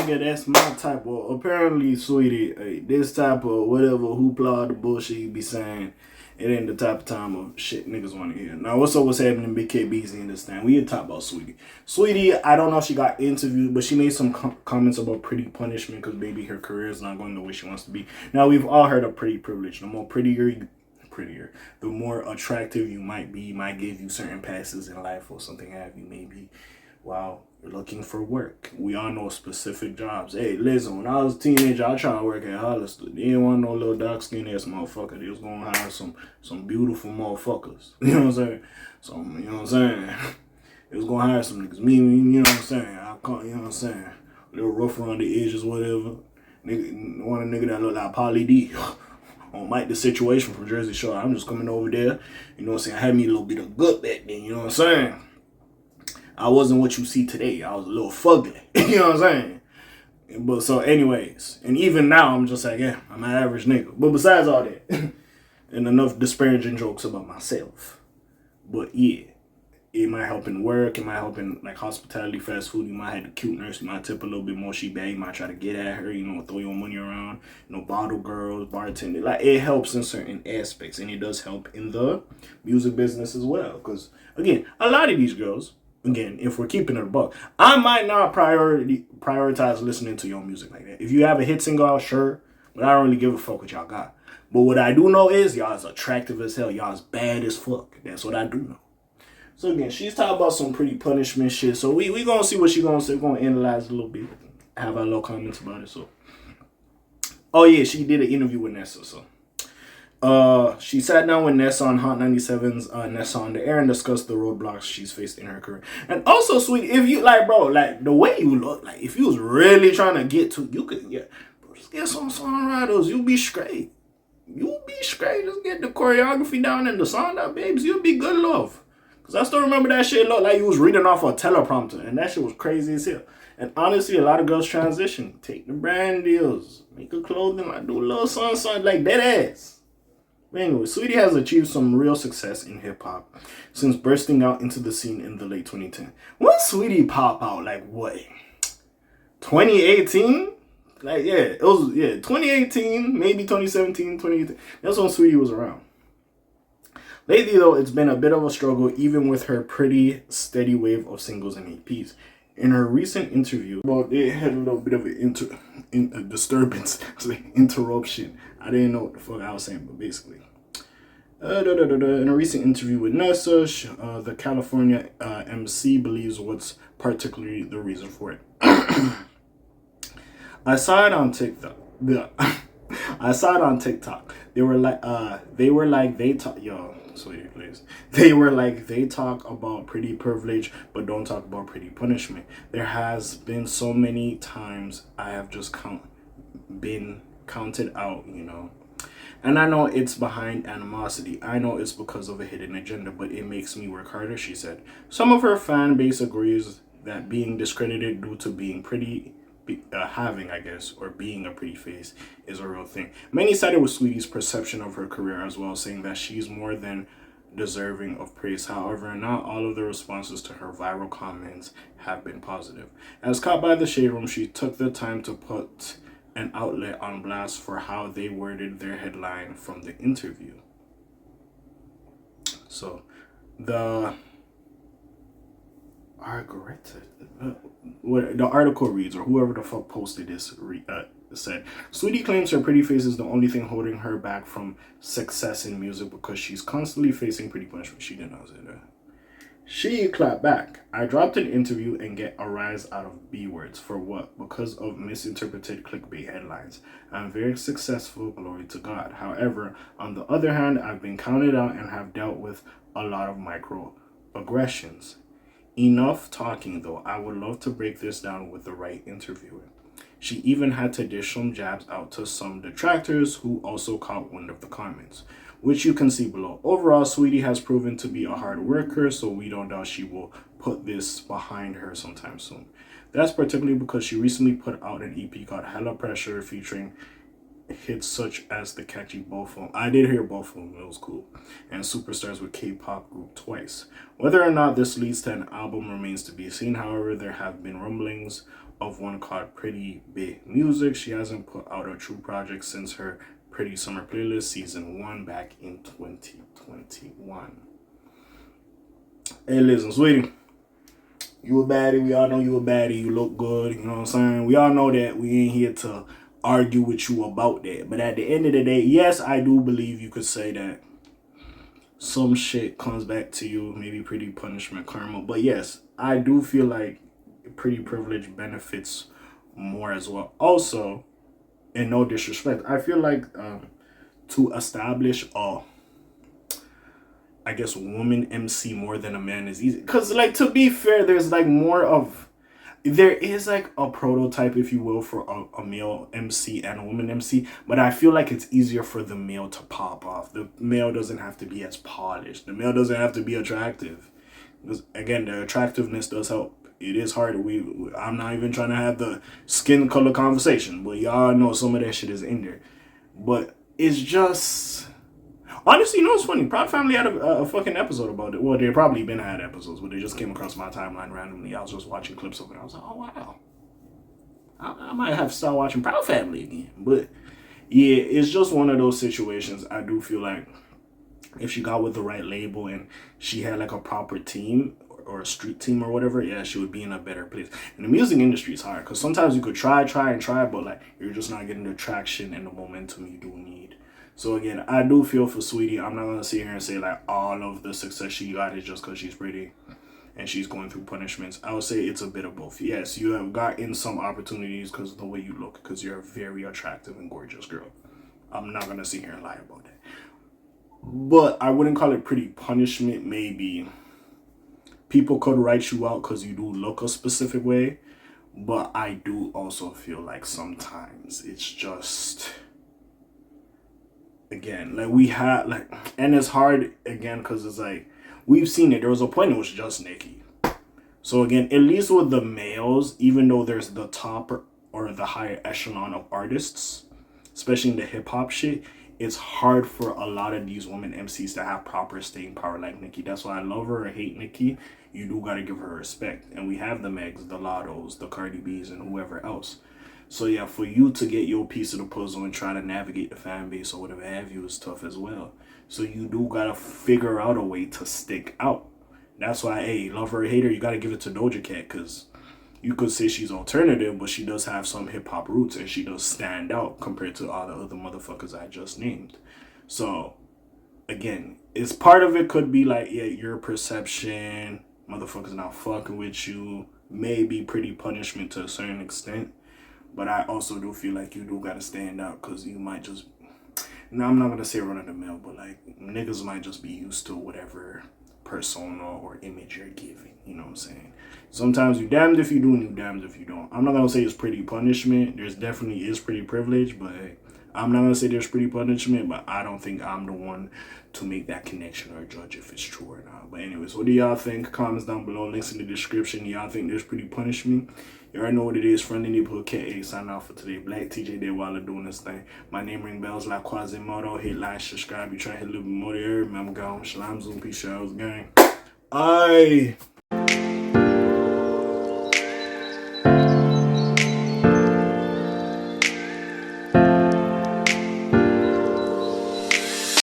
nigga, that's my type of, apparently, sweetie, this type of whatever hoopla, the bullshit you be saying, it ain't the type of time of shit niggas want to hear. Now, what's up, what's happening, Big K, BZ in this thing? We here talk about Sweetie. Sweetie, I don't know if she got interviewed, but she made some comments about pretty punishment because maybe her career is not going the way she wants to be. Now, we've all heard of pretty privilege. The more prettier, the more attractive you might be, might give you certain passes in life or something have you, maybe. Wow. You're looking for work. We all know specific jobs. Hey, listen, when I was a teenager, I tried to work at Hollister. They didn't want no little dark skin ass motherfucker. They was gonna hire some beautiful motherfuckers. You know what I'm saying? You know what I'm saying? They was gonna hire some niggas. Me, you know what I'm saying? You know what I'm saying? A little rough around the edges, whatever. Nigga, one nigga that look like Pauly D. On Mike the Situation from Jersey Shore. I'm just coming over there. You know what I'm saying? I had me a little bit of gut back then. You know what I'm saying? I wasn't what you see today. I was a little fugly. You know what I'm saying? But so anyways, and even now I'm just like, yeah, I'm an average nigga. But besides all that, and enough disparaging jokes about myself. But yeah, it might help in work. It might help in like hospitality, fast food. You might have the cute nurse. You might tip a little bit more. She bad. You might try to get at her. You know, throw your money around. You know, bottle girls, bartender. Like it helps in certain aspects, and it does help in the music business as well. Because again, a lot of these girls. Again, if we're keeping it a buck, I might not prioritize listening to your music like that. If you have a hit single out, sure, but I don't really give a fuck what y'all got. But what I do know is y'all is attractive as hell. Y'all is bad as fuck. That's what I do know. So again, she's talking about some pretty punishment shit. So we gonna see what she gonna say. We're gonna analyze a little bit. Have our little comments about it. So, oh yeah, she did an interview with Nessa. So. She sat down with Nessa on Hot 97's Nessa on the Air and discussed the roadblocks she's faced in her career. And also, sweet, if you like, bro, like the way you look, like if you was really trying to get to, you could get, bro, just get some songwriters. You'll be straight. You'll be straight. Just get the choreography down and the sound up, babes. You'll be good love. Cause I still remember that shit looked like you was reading off a teleprompter, and that shit was crazy as hell. And honestly, a lot of girls transition, take the brand deals, make a clothing, like do a little something like that ass. Anyway, Sweetie has achieved some real success in hip-hop since bursting out into the scene in the late 2010s. When Sweetie pop out, like what? 2018? Like, yeah, it was, 2018, maybe 2017, 2018. That's when Sweetie was around. Lately, though, it's been a bit of a struggle, even with her pretty steady wave of singles and EPs. In her recent interview, well, they had a little bit of a disturbance, like interruption. I didn't know what the fuck I was saying, but basically. In a recent interview with Nessa, the California MC believes what's particularly the reason for it. I saw it on TikTok. I saw it on TikTok. They were like they talk, yo, sweetie, please. They were like, they talk about pretty privilege, but don't talk about pretty punishment. There has been so many times I have just been counted out, you know. And I know it's behind animosity. I know it's because of a hidden agenda, but it makes me work harder, she said. Some of her fan base agrees that being discredited due to being pretty, having, I guess, or being a pretty face is a real thing. Many sided with Sweetie's perception of her career as well, saying that she's more than deserving of praise. However, not all of the responses to her viral comments have been positive. As caught by the Shade Room, she took the time to put an outlet on blast for how they worded their headline from the interview. So, the article reads, or whoever the fuck posted this said, Sweetie claims her pretty face is the only thing holding her back from success in music because she's constantly facing pretty punishment. She did not say that. She clapped back. I dropped an interview and get a rise out of B words. For what? Because of misinterpreted clickbait headlines. I'm very successful, glory to God. However, on the other hand, I've been counted out and have dealt with a lot of microaggressions. Enough talking though. I would love to break this down with the right interviewer. She even had to dish some jabs out to some detractors who also caught wind of the comments, which you can see below. Overall, Sweetie has proven to be a hard worker, so we don't doubt she will put this behind her sometime soon. That's particularly because she recently put out an EP called Hella Pressure featuring hits such as the catchy Both of Them. I did hear Both of Them, it was cool. And Superstars with K-pop group Twice. Whether or not this leads to an album remains to be seen. However, there have been rumblings of one called Pretty Big Music. She hasn't put out a true project since her Pretty Summer Playlist Season 1 back in 2021. Hey, listen, sweetie. You a baddie. We all know you a baddie. You look good. You know what I'm saying? We all know that. We ain't here to argue with you about that. But at the end of the day, yes, I do believe you could say that some shit comes back to you. Maybe pretty punishment karma. But yes, I do feel like pretty privilege benefits more as well. Also, and no disrespect, I feel like to establish I guess woman MC more than a man is easy. Cause like, to be fair, there's like more of, there is like a prototype, if you will, for a male MC and a woman MC, but I feel like it's easier for the male to pop off. The male doesn't have to be as polished. The male doesn't have to be attractive. Because again, the attractiveness does help. It is hard. I'm not even trying to have the skin color conversation, but y'all know some of that shit is in there. But it's just, honestly, you know what's funny? Proud Family had a fucking episode about it. Well, they probably been had episodes, but they just came across my timeline randomly. I was just watching clips of it. I was like, oh wow, I might have to start watching Proud Family again. But yeah, it's just one of those situations. I do feel like if she got with the right label and she had like a proper team or a street team or whatever, yeah, she would be in a better place. And the music industry is hard because sometimes you could try, but like you're just not getting the traction and the momentum you do need. So again, I do feel for Sweetie. I'm not gonna sit here and say like all of the success she got is just because she's pretty and she's going through punishments. I would say it's a bit of both. Yes, you have gotten some opportunities because of the way you look, because you're a very attractive and gorgeous girl. I'm not gonna sit here and lie about that. But I wouldn't call it pretty punishment. Maybe people could write you out because you do look a specific way. But I do also feel like sometimes it's just, again, like we had like, and it's hard again because it's like we've seen it. There was a point it was just Nicki. So again, at least with the males, even though there's the top or the higher echelon of artists, especially in the hip hop shit, it's hard for a lot of these women MCs to have proper staying power like Nicki. That's why I love her or hate Nicki. You do gotta give her respect. And we have the Megs, the Lottos, the Cardi B's, and whoever else. So yeah, for you to get your piece of the puzzle and try to navigate the fan base or whatever have you is tough as well. So you do gotta figure out a way to stick out. That's why, hey, love her or hate her, you gotta give it to Doja Cat, because you could say she's alternative, but she does have some hip hop roots and she does stand out compared to all the other motherfuckers I just named. So again, it's part of it could be like, yeah, your perception, motherfuckers not fucking with you, maybe pretty punishment to a certain extent. But I also do feel like you do gotta stand out because you might just, now I'm not gonna say run of the mill, but like niggas might just be used to whatever persona or image you're giving. You know what I'm saying? Sometimes you damned if you do and you damned if you don't. I'm not gonna say it's pretty punishment. There's definitely is pretty privilege, but hey, I'm not gonna say there's pretty punishment, but I don't think I'm the one to make that connection or judge if it's true or not. But anyways, what do y'all think? Comments down below, links in the description. Y'all think there's pretty punishment? You already know what it is. Friend in the neighborhood, K.A. signing off for today. Black TJ there while they're doing this thing. My name ring bells like Quasimodo. Hit like, subscribe. You try to hit a little bit more there. I'm gone. Shalom, Zoom, peace, y'all, gang. Aye.